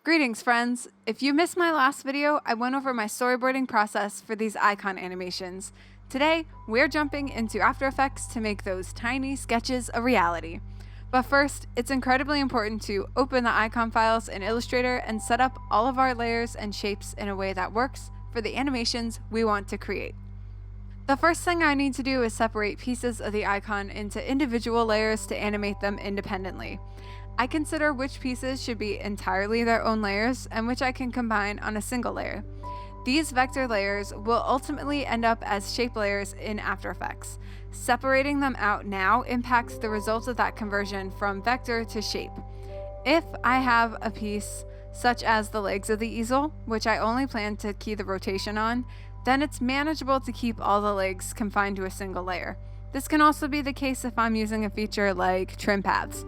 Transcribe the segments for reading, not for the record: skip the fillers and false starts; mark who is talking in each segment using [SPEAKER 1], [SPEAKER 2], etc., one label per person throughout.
[SPEAKER 1] Greetings, friends! If you missed my last video, I went over my storyboarding process for these icon animations. Today, we're jumping into After Effects to make those tiny sketches a reality. But first, it's incredibly important to open the icon files in Illustrator and set up all of our layers and shapes in a way that works for the animations we want to create. The first thing I need to do is separate pieces of the icon into individual layers to animate them independently. I consider which pieces should be entirely their own layers and which I can combine on a single layer. These vector layers will ultimately end up as shape layers in After Effects. Separating them out now impacts the result of that conversion from vector to shape. If I have a piece such as the legs of the easel, which I only plan to key the rotation on, then it's manageable to keep all the legs confined to a single layer. This can also be the case if I'm using a feature like trim paths.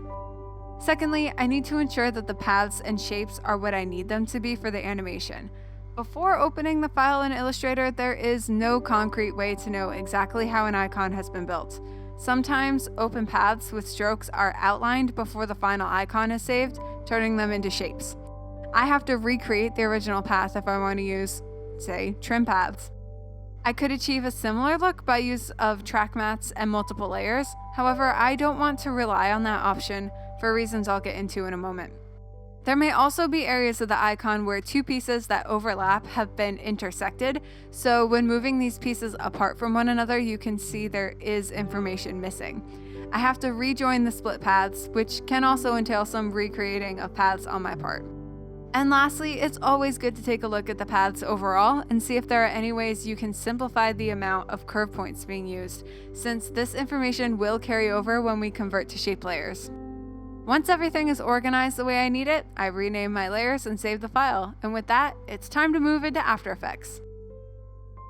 [SPEAKER 1] Secondly, I need to ensure that the paths and shapes are what I need them to be for the animation. Before opening the file in Illustrator, there is no concrete way to know exactly how an icon has been built. Sometimes open paths with strokes are outlined before the final icon is saved, turning them into shapes. I have to recreate the original path if I want to use, say, trim paths. I could achieve a similar look by use of track mats and multiple layers. However, I don't want to rely on that option for reasons I'll get into in a moment. There may also be areas of the icon where two pieces that overlap have been intersected, so when moving these pieces apart from one another, you can see there is information missing. I have to rejoin the split paths, which can also entail some recreating of paths on my part. And lastly, it's always good to take a look at the paths overall and see if there are any ways you can simplify the amount of curve points being used, since this information will carry over when we convert to shape layers. Once everything is organized the way I need it, I rename my layers and save the file, and with that, it's time to move into After Effects.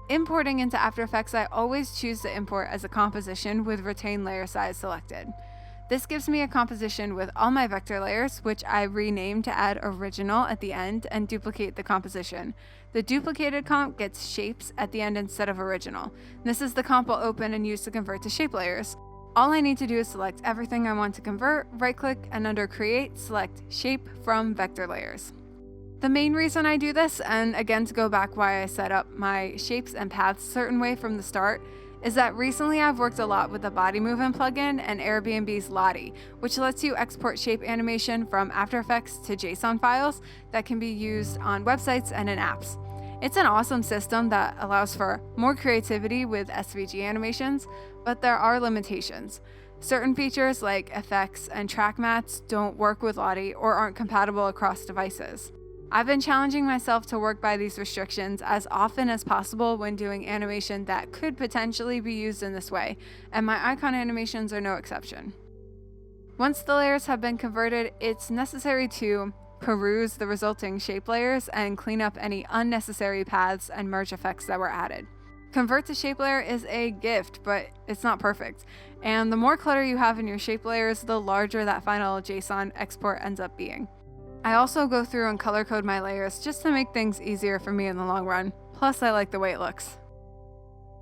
[SPEAKER 1] Importing into After Effects, I always choose to import as a composition with retain layer size selected. This gives me a composition with all my vector layers, which I rename to add original at the end and duplicate the composition. The duplicated comp gets shapes at the end instead of original. This is the comp I'll open and use to convert to shape layers. All I need to do is select everything I want to convert, right-click, and under Create, select Shape from Vector Layers. The main reason I do this, and again to go back why I set up my shapes and paths a certain way from the start, is that recently I've worked a lot with the Body Movement plugin and Airbnb's Lottie, which lets you export shape animation from After Effects to JSON files that can be used on websites and in apps. It's an awesome system that allows for more creativity with SVG animations, but there are limitations. Certain features like effects and track mats don't work with Lottie or aren't compatible across devices. I've been challenging myself to work by these restrictions as often as possible when doing animation that could potentially be used in this way, and my icon animations are no exception. Once the layers have been converted, it's necessary to peruse the resulting shape layers and clean up any unnecessary paths and merge effects that were added. Convert to shape layer is a gift, but it's not perfect. And the more clutter you have in your shape layers, the larger that final JSON export ends up being. I also go through and color code my layers just to make things easier for me in the long run. Plus, I like the way it looks.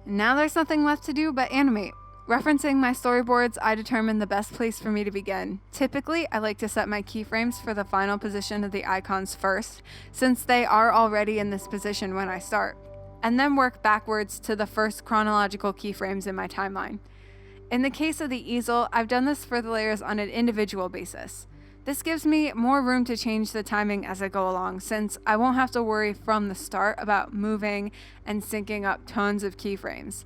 [SPEAKER 1] Now there's nothing left to do but animate. Referencing my storyboards, I determine the best place for me to begin. Typically, I like to set my keyframes for the final position of the icons first, since they are already in this position when I start, and then work backwards to the first chronological keyframes in my timeline. In the case of the easel, I've done this for the layers on an individual basis. This gives me more room to change the timing as I go along, since I won't have to worry from the start about moving and syncing up tons of keyframes.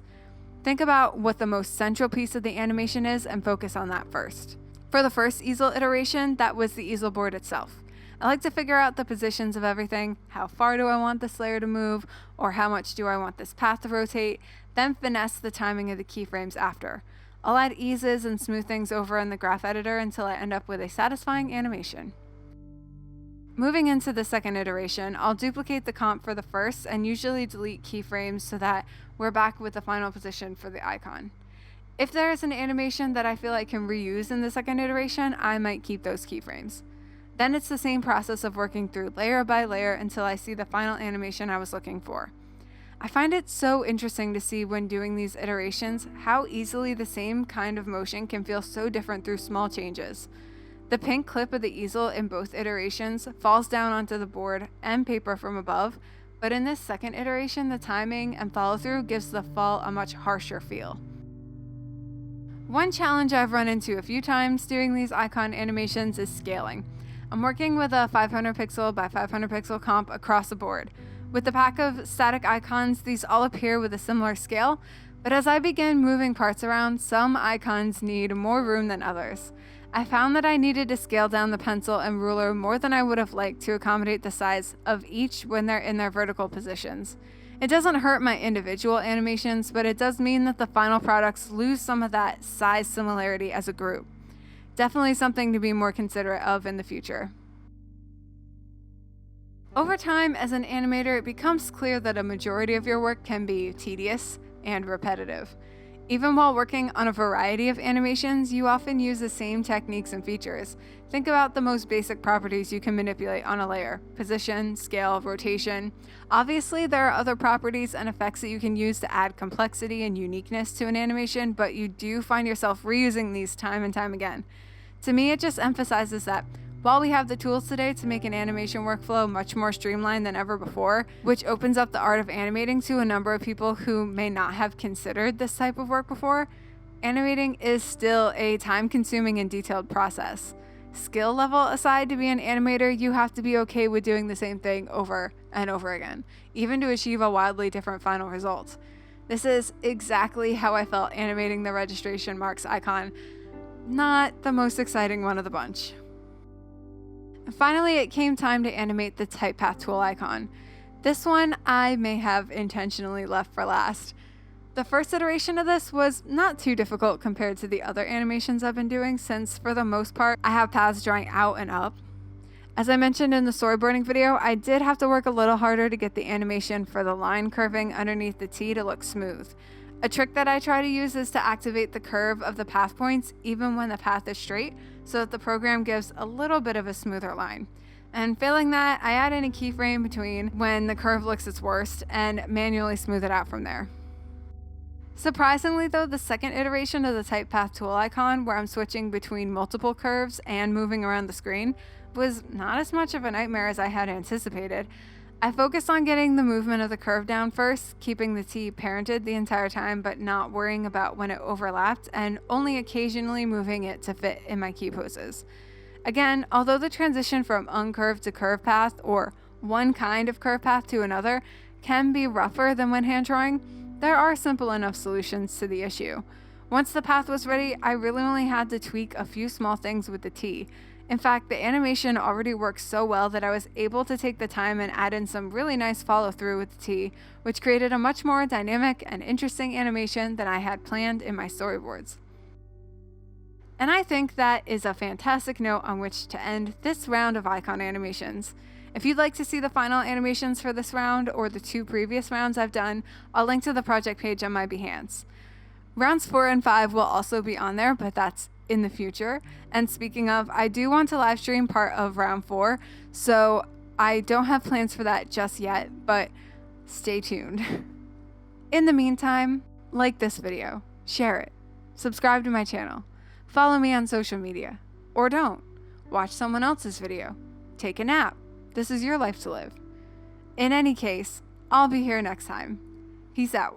[SPEAKER 1] Think about what the most central piece of the animation is and focus on that first. For the first easel iteration, that was the easel board itself. I like to figure out the positions of everything, how far do I want this layer to move, or how much do I want this path to rotate, then finesse the timing of the keyframes after. I'll add eases and smooth things over in the graph editor until I end up with a satisfying animation. Moving into the second iteration, I'll duplicate the comp for the first and usually delete keyframes so that we're back with the final position for the icon. If there is an animation that I feel I can reuse in the second iteration, I might keep those keyframes. Then it's the same process of working through layer by layer until I see the final animation I was looking for. I find it so interesting to see when doing these iterations how easily the same kind of motion can feel so different through small changes. The pink clip of the easel in both iterations falls down onto the board and paper from above, but in this second iteration, the timing and follow-through gives the fall a much harsher feel. One challenge I've run into a few times doing these icon animations is scaling. I'm working with a 500 pixel by 500 pixel comp across the board. With the pack of static icons, these all appear with a similar scale, but as I begin moving parts around, some icons need more room than others. I found that I needed to scale down the pencil and ruler more than I would have liked to accommodate the size of each when they're in their vertical positions. It doesn't hurt my individual animations, but it does mean that the final products lose some of that size similarity as a group. Definitely something to be more considerate of in the future. Over time, as an animator, it becomes clear that a majority of your work can be tedious and repetitive. Even while working on a variety of animations, you often use the same techniques and features. Think about the most basic properties you can manipulate on a layer: position, scale, rotation. Obviously, there are other properties and effects that you can use to add complexity and uniqueness to an animation, but you do find yourself reusing these time and time again. To me, it just emphasizes that while we have the tools today to make an animation workflow much more streamlined than ever before, which opens up the art of animating to a number of people who may not have considered this type of work before, animating is still a time-consuming and detailed process. Skill level aside, to be an animator, you have to be okay with doing the same thing over and over again, even to achieve a wildly different final result. This is exactly how I felt animating the registration marks icon. Not the most exciting one of the bunch. Finally, it came time to animate the type path tool icon. This one I may have intentionally left for last. The first iteration of this was not too difficult compared to the other animations I've been doing, since for the most part I have paths drawing out and up. As I mentioned in the storyboarding video, I did have to work a little harder to get the animation for the line curving underneath the T to look smooth. A trick that I try to use is to activate the curve of the path points even when the path is straight, so that the program gives a little bit of a smoother line. And failing that, I add in a keyframe between when the curve looks its worst and manually smooth it out from there. Surprisingly though, the second iteration of the type path tool icon, where I'm switching between multiple curves and moving around the screen, was not as much of a nightmare as I had anticipated. I focused on getting the movement of the curve down first, keeping the T parented the entire time but not worrying about when it overlapped, and only occasionally moving it to fit in my key poses. Again, although the transition from uncurved to curve path, or one kind of curve path to another, can be rougher than when hand drawing, there are simple enough solutions to the issue. Once the path was ready, I really only had to tweak a few small things with the T. In fact, the animation already worked so well that I was able to take the time and add in some really nice follow-through with the T, which created a much more dynamic and interesting animation than I had planned in my storyboards. And I think that is a fantastic note on which to end this round of icon animations. If you'd like to see the final animations for this round or the 2 previous rounds I've done, I'll link to the project page on my Behance. Rounds 4 and 5 will also be on there, but that's in the future. And speaking of, I do want to live stream part of round 4, so I don't have plans for that just yet, but stay tuned. In the meantime, like this video, share it, subscribe to my channel, follow me on social media, or don't. Watch someone else's video, take a nap. This is your life to live. In any case, I'll be here next time. Peace out.